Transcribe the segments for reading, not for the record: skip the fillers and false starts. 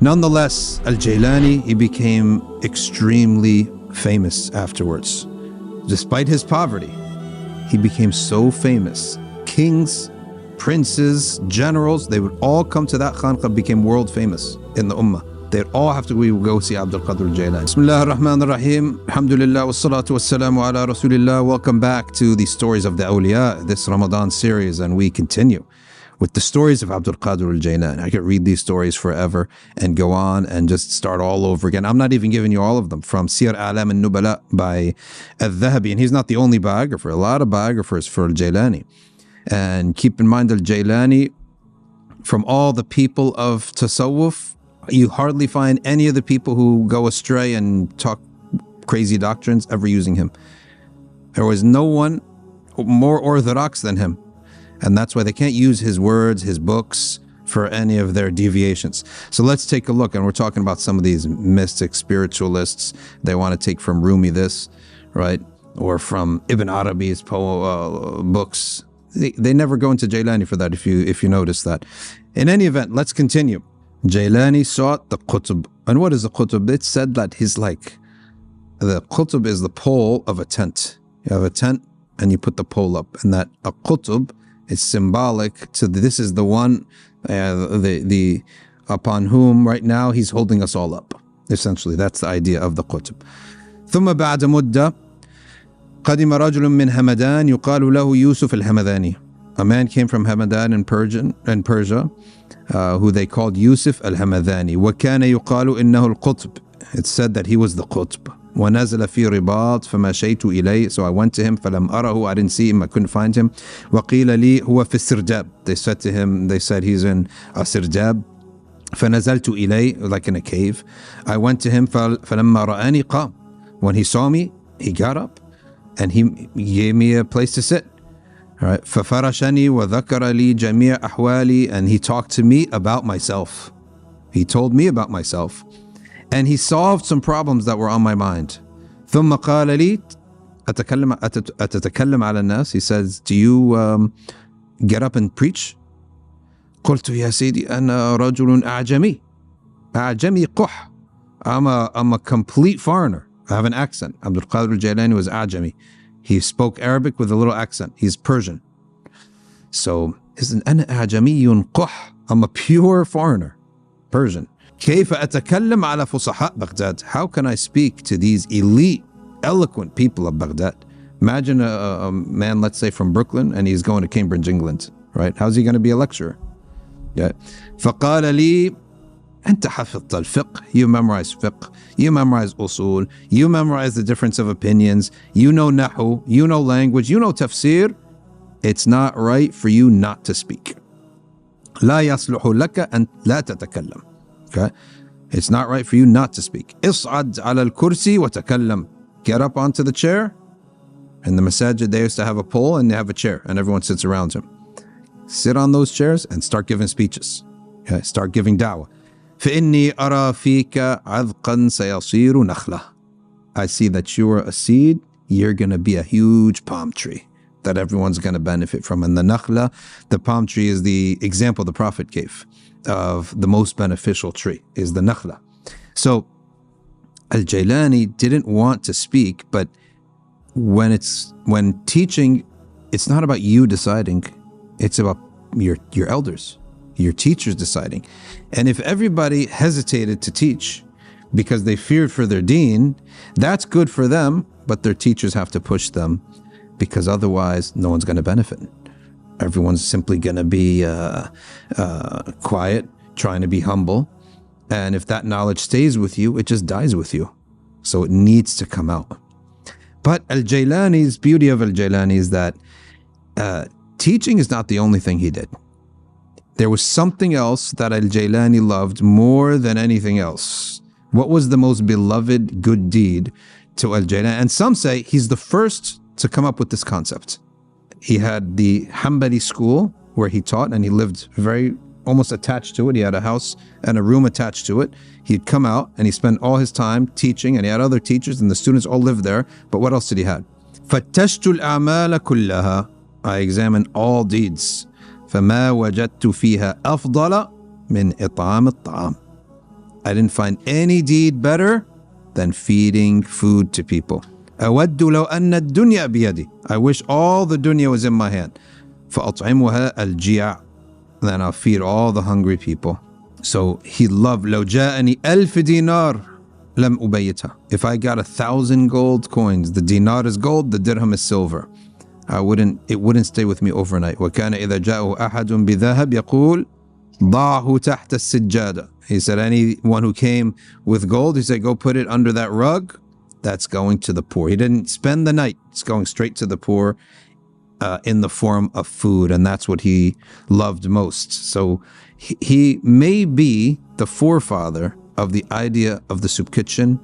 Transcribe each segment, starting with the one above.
Nonetheless, Al-Jilani, he became extremely famous afterwards. Despite his poverty, he became so famous. Kings, princes, generals, they would all come to that khanqah, became world famous in the Ummah. They'd all have to go see Abdul Qadir Jilani. Bismillah ar-Rahman ar-Rahim. Alhamdulillah wa salatu wa salamu ala Rasulillah. Welcome back to the Stories of the Awliya, this Ramadan series, and we continue with the stories of Abdul Qadir al-Jilani. I could read these stories forever and go on and just start all over again. I'm not even giving you all of them. From Siyar A'lam al-Nubala by al-Dhahabi, and he's not the only biographer. A lot of biographers for al-Jilani. And keep in mind, al-Jilani, from all the people of Tasawwuf, you hardly find any of the people who go astray and talk crazy doctrines ever using him. There was no one more orthodox than him. And that's why they can't use his words, his books, for any of their deviations. So let's take a look. And we're talking about some of these mystic spiritualists. They want to take from Rumi this, right? Or from Ibn Arabi's books. They never go into Jilani for that, if you notice that. In any event, let's continue. Jilani sought the qutb. And what is the qutb? It's said that he's like, the qutb is the pole of a tent. You have a tent and you put the pole up, and that a qutb is symbolic to this is the one the upon whom right now he's holding us all up. Essentially, that's the idea of the qutb. ثم بعد مدة قدم رجل من همدان يقال له يوسف الهمداني. A man came from Hamadan in Persia, who they called Yusuf al-Hamadani. وكان يقال إنه القطب. It's said that he was the qutb. ونزل في رباط فمشيت إليه. So I went to him. فلم أره. I didn't see him. I couldn't find him. وقيل لي هو في السرداب. They said to him, they said he's in a sirdab. فنزلت إليه, like in a cave. I went to him. فلما رآني قام. When he saw me, he got up and he gave me a place to sit. All right. ففرشني وذكر لي جميع أحوالي, and he talked to me about myself. He told me about myself. And he solved some problems that were on my mind. ثم قال لي أتتكلم على الناس. He says, do you get up and preach? قلت يا سيدي أنا رجل أعجمي. أعجمي قح. I'm a complete foreigner. I have an accent. Abdul Qadir al-Jilani was أعجمي. He spoke Arabic with a little accent. He's Persian. So, أنا أعجمي قح. I'm a pure foreigner, Persian. كيف أتكلم على فصحاء بغداد? How can I speak to these elite, eloquent people of Baghdad? Imagine a man, let's say from Brooklyn, and he's going to Cambridge, England, right? How's he going to be a lecturer? Yeah. فقال لي أنت حفظت الفقه. You memorize fiqh, you memorize usul, you memorize the difference of opinions, you know nahu, you know language, you know tafsir. It's not right for you not to speak. لا يصلح لك أن لا تتكلم. Okay? It's not right for you not to speak. اصعد على الكرسي وتكلم. Get up onto the chair. In the masajid, they used to have a pole and they have a chair and everyone sits around him. Sit on those chairs and start giving speeches. Okay? Start giving da'wah. فإني أرى فيك عذقا سيصير نخلة. I see that you're a seed, you're going to be a huge palm tree that everyone's going to benefit from. And the nakhla, the palm tree, is the example the Prophet gave of the most beneficial tree, is the nakhla. So Al-Jilani didn't want to speak, but when teaching, it's not about you deciding, it's about your elders, your teachers deciding. And if everybody hesitated to teach because they feared for their deen, that's good for them, but their teachers have to push them, because otherwise no one's going to benefit. Everyone's simply going to be quiet, trying to be humble. And if that knowledge stays with you, it just dies with you. So it needs to come out. But Al-Jilani's beauty of Al-Jilani is that teaching is not the only thing he did. There was something else that Al-Jilani loved more than anything else. What was the most beloved good deed to Al-Jilani? And some say he's the first to come up with this concept. He had the Hanbali school where he taught, and he lived almost attached to it. He had a house and a room attached to it. He'd come out and he spent all his time teaching, and he had other teachers and the students all lived there. But what else did he have? فَتَّشْتُ الْأَعْمَالَ كُلَّهَا. I examined all deeds. فَمَا وَجَدْتُ فِيهَا أَفْضَلَ مِنْ إِطْعَامِ الطَّعَامِ. I didn't find any deed better than feeding food to people. أود لو أن الدنيا بيدي. I wish all the dunya was in my hand. فأطعمها الجياع. Then I'll feed all the hungry people. So he loved, لو جاءني 1000 دينار لم أبيتها. If I got 1,000 gold coins, the dinar is gold, the dirham is silver. It wouldn't stay with me overnight. وكان إذا جاءه أحد بذهب يقول ضعه تحت السجادة. He said anyone who came with gold, he said go put it under that rug. That's going to the poor. He didn't spend the night. It's going straight to the poor in the form of food. And that's what he loved most. So he may be the forefather of the idea of the soup kitchen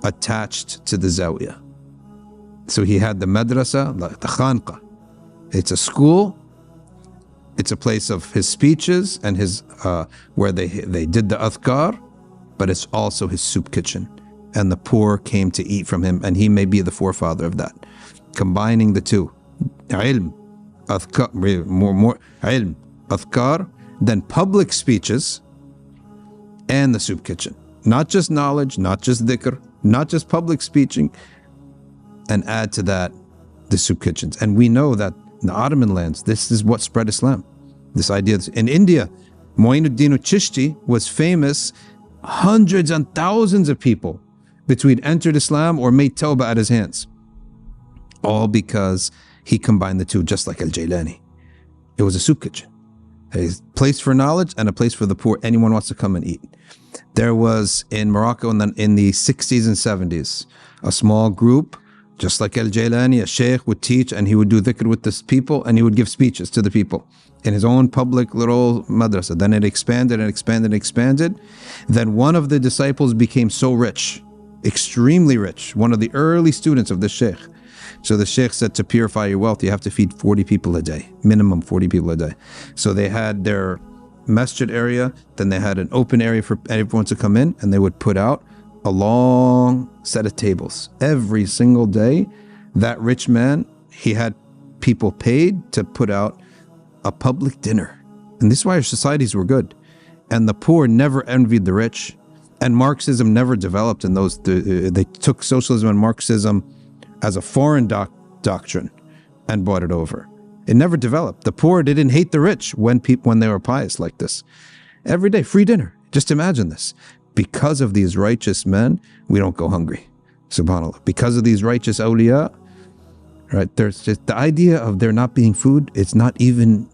attached to the zawiyah. So he had the madrasa, the khanqa. It's a school. It's a place of his speeches and his where they did the adhkar, but it's also his soup kitchen. And the poor came to eat from him, and he may be the forefather of that. Combining the two, ilm, adhkar, more ilm, adhkar, then public speeches, and the soup kitchen. Not just knowledge, not just dhikr, not just public speaking, and add to that the soup kitchens. And we know that in the Ottoman lands, this is what spread Islam. This idea in India, Mu'inuddin al-Chishti was famous. Hundreds and thousands of people between entered Islam or made tawbah at his hands. All because he combined the two, just like Al-Jilani. It was a soup kitchen. A place for knowledge and a place for the poor. Anyone wants to come and eat. There was in Morocco and then in the 60s and 70s, a small group, just like Al-Jilani, a sheikh would teach and he would do dhikr with the people and he would give speeches to the people in his own public little madrasa. Then it expanded and expanded and expanded. Then one of the disciples became so rich, extremely rich, one of the early students of the sheikh. So the sheikh said, to purify your wealth, you have to feed 40 people a day, minimum 40 people a day. So they had their masjid area, then they had an open area for everyone to come in, and they would put out a long set of tables. Every single day, that rich man, he had people paid to put out a public dinner. And this is why our societies were good. And the poor never envied the rich. And Marxism never developed in those, they took socialism and Marxism as a foreign doctrine and brought it over. It never developed. The poor didn't hate the rich when they were pious like this. Every day, free dinner. Just imagine this. Because of these righteous men, we don't go hungry. SubhanAllah. Because of these righteous awliya, right? There's just the idea of there not being food. It's not even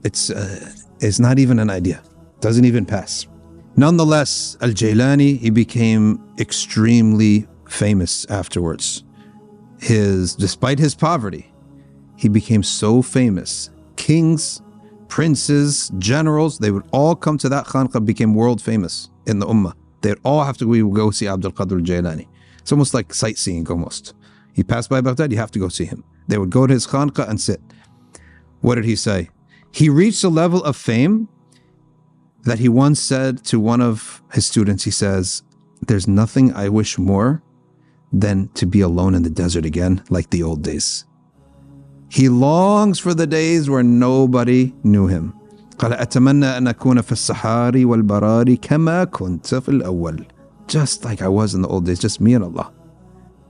an idea. Doesn't even pass. Nonetheless, Al-Jilani, he became extremely famous afterwards. Despite his poverty, he became so famous. Kings, princes, generals, they would all come to that khanqa, became world famous in the Ummah. They'd all have to go see Abdul Qadir al-Jilani. It's almost like sightseeing almost. He passed by Baghdad, you have to go see him. They would go to his khanqa and sit. What did he say? He reached a level of fame that he once said to one of his students, he says, there's nothing I wish more than to be alone in the desert again, like the old days. He longs for the days where nobody knew him. قال أتمنى أن أكون في الصحاري والبراري كما كنت في الأول. Just like I was in the old days, just me and Allah.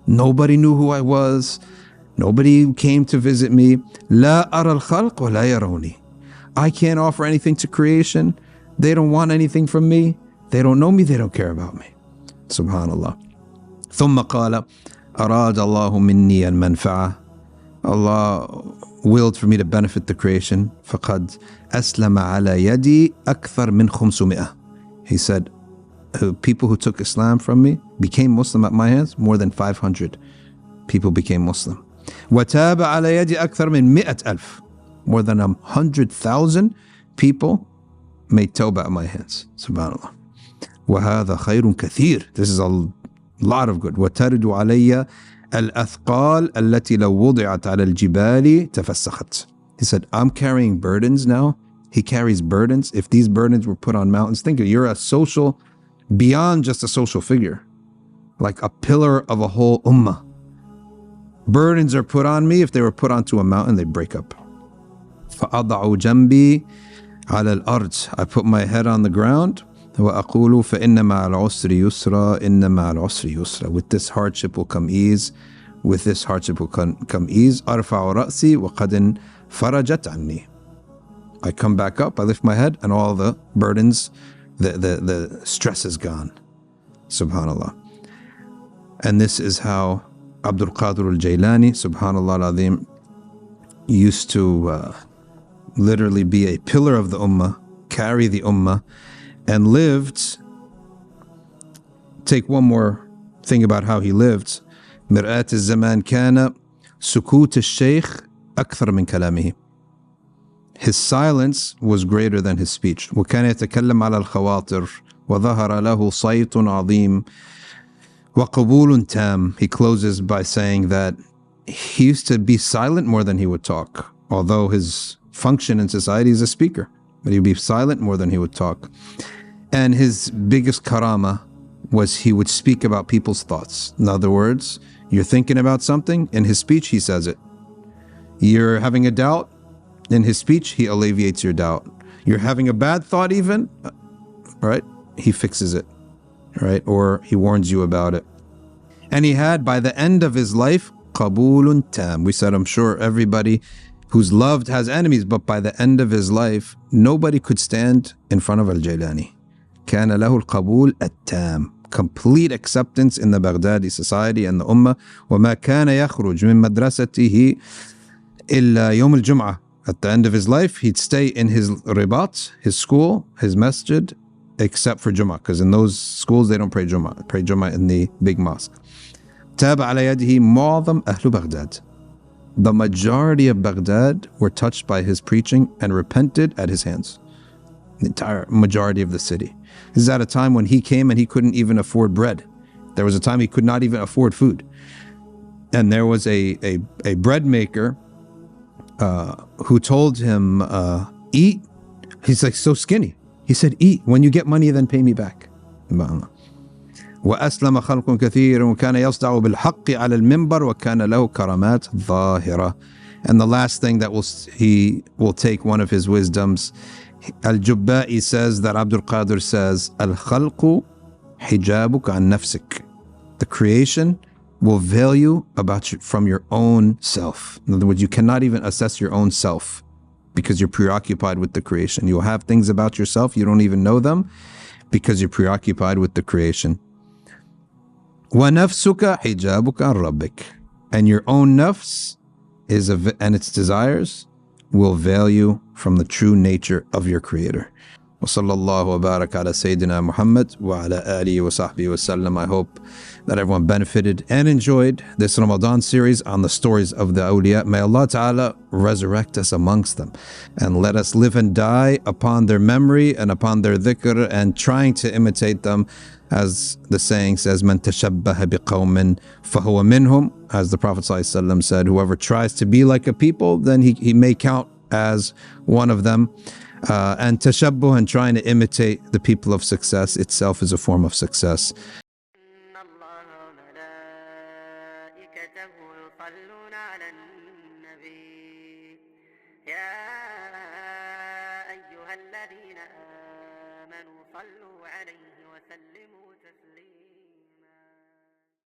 Nobody knew who I was. Nobody came to visit me. لا أرى الخلق ولا يروني. I can't offer anything to creation. They don't want anything from me. They don't know me. They don't care about me. Subhanallah. ثم قال أراد الله مني المنفعة. Allah willed for me to benefit the creation. فقد أسلم على يدي أكثر من 500. He said, people who took Islam from me became Muslim at my hands. More than 500 people became Muslim. وتاب على يدي أكثر من 100,000. More than 100,000 people made tawbah at my hands. Subhanallah. وهذا خير كثير. This is a lot of good. وترد علي الأثقال التي لو وضعت على الجبال تفسخت. He said, I'm carrying burdens now. He carries burdens. If these burdens were put on mountains, think of it, you're a social, beyond just a social figure, like a pillar of a whole ummah. Burdens are put on me. If they were put onto a mountain, they break up. فأضع جنبي على الأرض. I put my head on the ground. وأقول فإن مع العسر يسرا إن مع العسر يسرا. With this hardship will come ease. With this hardship will come ease. أرفع رأسي وقد فرجت عني. I come back up, I lift my head, and all the burdens, the stress is gone. Subhanallah. And this is how Abdul Qadir al-Jilani, Subhanallah al-Azim, used to literally be a pillar of the Ummah, carry the Ummah, and lived. Take one more thing about how he lived. مرآة الزمان كان سكوت الشيخ أكثر من كلامه. His silence was greater than his speech. وكان يتكلم على الخواطر وظهر له صيت عظيم وقبول تام. He closes by saying that he used to be silent more than he would talk, although his function in society is a speaker, but he'd be silent more than he would talk. And his biggest karama was he would speak about people's thoughts. In other words, you're thinking about something, in his speech he says it. You're having a doubt, in his speech he alleviates your doubt. You're having a bad thought even, right? He fixes it, right? Or he warns you about it. And he had, by the end of his life, qabulun tam. We said, I'm sure everybody who's loved has enemies, but by the end of his life, nobody could stand in front of Al-Jilani. كان له القبول التام. Complete acceptance in the Baghdadi society and the Ummah. وما كان يخرج من مدرسته إلا يوم الجمعة. At the end of his life, he'd stay in his ribat, his school, his masjid, except for Jummah, because in those schools they don't pray Jummah. Pray Jummah in the big mosque. تاب على يده معظم أهل بغداد. The majority of Baghdad were touched by his preaching and repented at his hands. The entire majority of the city. This is at a time when he came and he couldn't even afford bread. There was a time he could not even afford food. And there was a bread maker who told him, eat. He's like so skinny. He said, eat. When you get money, then pay me back. وأسلم خلق كثير وكان يصدع بالحق على المنبر وكان له كرامات ظاهرة. And the last thing that he will take one of his wisdoms. Al-Jubba'i says that Abdul Qadir says, Al-Khalqu hijabuk an nafsik. The creation will veil you from your own self. In other words, you cannot even assess your own self because you're preoccupied with the creation. You'll have things about yourself, you don't even know them because you're preoccupied with the creation. وَنَفْسُكَ حِجَابُكَ عَنْ رَبِّكَ. And your own nafs and its desires will veil you from the true nature of your Creator. وصلى الله وبارك على سيدنا محمد وعلى آله وصحبه وسلم. I hope that everyone benefited and enjoyed this Ramadan series on the stories of the awliya. May Allah Ta'ala resurrect us amongst them and let us live and die upon their memory and upon their dhikr and trying to imitate them. As the saying says, مَن تَشَبَّهَ بِقَوْمٍ فَهُوَ مِنْهُمْ. As the Prophet ﷺ said, whoever tries to be like a people, then he may count as one of them. And tashabbuh and trying to imitate the people of success itself is a form of success. صلوا عليه وسلموا تسليما.